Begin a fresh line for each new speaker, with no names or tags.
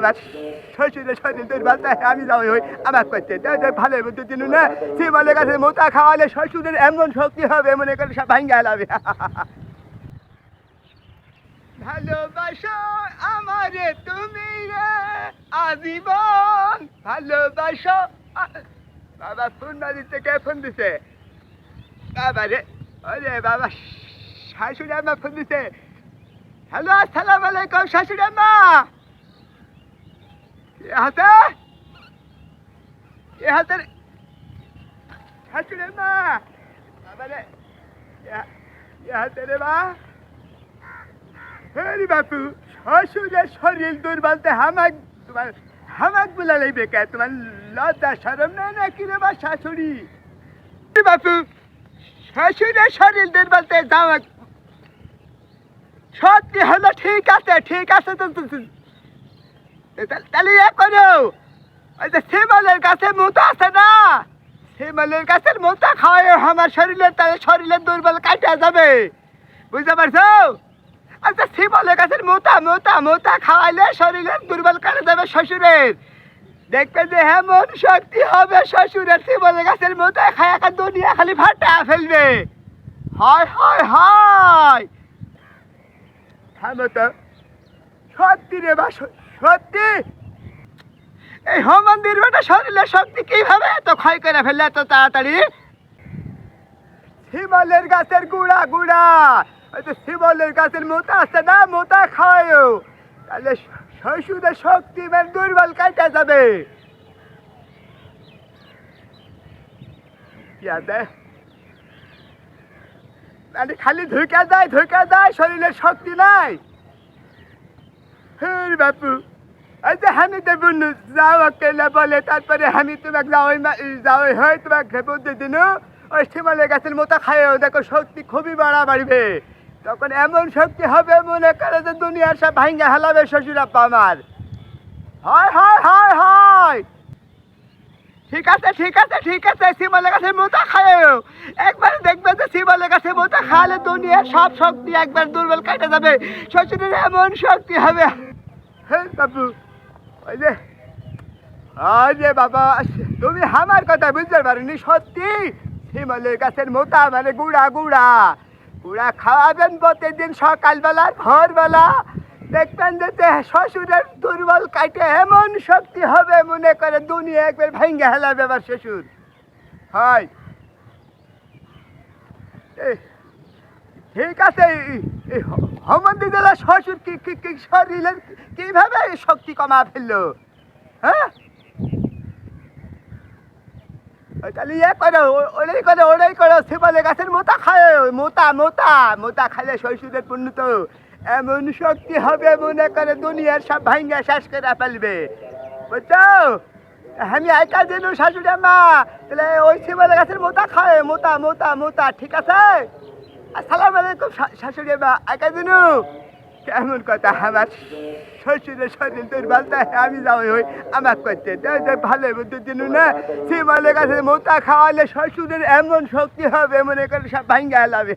আমার শ্বশুরের শরীর দুর্বল তাই আমি যাই হই আমার করতে ভালো বুদ্ধি দিন না শিবলের কাছে মোটা খাওয়ালে শ্বশুরের এমন শক্তি হবে মনে করে সব ভাঙ্গা লাবে ভালোবাসো আমারে তুমি রে আজীবন ভালোবাসো বাবা ফোন না দিতে কে ফোন দিছে বাবা রে ওরে বাবা শাশুড়ি আম্মা ফোন দিছে হ্যালো আসসালামু আলাইকুম শাশুড়ি আম্মা এ হাতে শাশুড়ি আম্মা বাবা রে এ হাতে রে বা হ্যাঁ বাপু শ্বশুরের শরীর দুর্বলতে হামাক তোমার হামাক বলা লাগবে কে তোমার লজ্জা শরম নেই না কি রে বা শাশুড়ি বাপু শ্বশুরের শরীর দুর্বলতে যাও সত্যি হলো ঠিক আছে তো তাহলে ইয়ে করো ওই যে শিবলের কাছে মোটা আছে না শিবলের গাছের মোটা খাওয়ায় আমার শরীরের তাহলে শরীরের দুর্বল কাটা যাবে বুঝতে পারছো আচ্ছা শিবলের গাছের মোটা খাওয়াইলে শরীরের দুর্বল কাটা যাবে শ্বশুরের দেখবে যে এমন শক্তি হবে শ্বশুরের শিবলের গাছের মোটা খায় একটা দুনিয়া খালি ফাটা ফেলবে হয় থামো তো সত্যি রে বা সত্যি এই মন্দির বেটা শরীরের শক্তি কিভাবে এত ক্ষয় করে ফেললে এত তাড়াতাড়ি শিবলের গাছের গুড়া ওই তো শিবলের গাছের মোটা আছে না মোটা খাওয়ায় তাহলে শ্বশুরের শক্তি মানে দুর্বল কাটা যাবে মানে খালি ধুকে যায় শরীরের শক্তি নাই হ্যাঁ বাপু আচ্ছা আমি তো বললু যাও কেলে বলে তারপরে আমি তোমাকে যাওয়াই হয় তোমাকে বুদ্ধি দিন ওই শিমলের গাছের মতো খায়ও দেখো শক্তি খুবই বাড়বে তখন এমন শক্তি হবে মনে করে যে দুনিয়ার সব ভাঙ্গা হেলাবে শ্বশুর আব্বা আমার হয় ঠিক আছে শিমলের গাছের মতো খায়ও একবার দেখবে যে শিমলের গাছের মতো খাওয়ালে দুনিয়ার সব শক্তি একবার দুর্বল কেটে যাবে শ্বশুরের এমন শক্তি হবে হ্যাঁ বাবু ওই যে বাবা তুমি আমার কথা বুঝতে পারোনি সত্যি শিমলের গাছের মোটা মানে গুড়া খাওয়াবেন প্রতিদিন সকালবেলা ভোরবেলা দেখবেন যে শ্বশুরের দুর্বল কাটে এমন শক্তি হবে মনে করে দুনিয়া একবার ভেঙে হেলাবে আবার শ্বশুর হয় ঠিক আছে হমন্দি জেলা শ্বশুর কি শরীরের কিভাবে শক্তি কমা ফেললো হ্যাঁ তাহলে ইয়ে করো ওরাই করো শিবলের গাছের মোটা খায় মোটা খাইলে শ্বশুরের পূর্ণ তো এমন শক্তি হবে মনে করে দুনিয়ার সব ভাঙ্গা শেষ করে ফেলবে বুঝছো আমি একা দিন শাশুড়ি আম্মা তাহলে ওই শিবলের গাছের মোটা খায় মোটা ঠিক আছে আসসালামু আলাইকুম শাশুড়ি আম্মা একা দিন কেমন কথা আমার শ্বশুরের শরীর দুর্বল তাই আমি যাওয়াই হই আমার করতে ভালো বুদ্ধি দিন না শিবলের গাছের মোটা খাওয়ালে শ্বশুরের এমন শক্তি হবে মনে করে সব ভাঙ্গা লাবে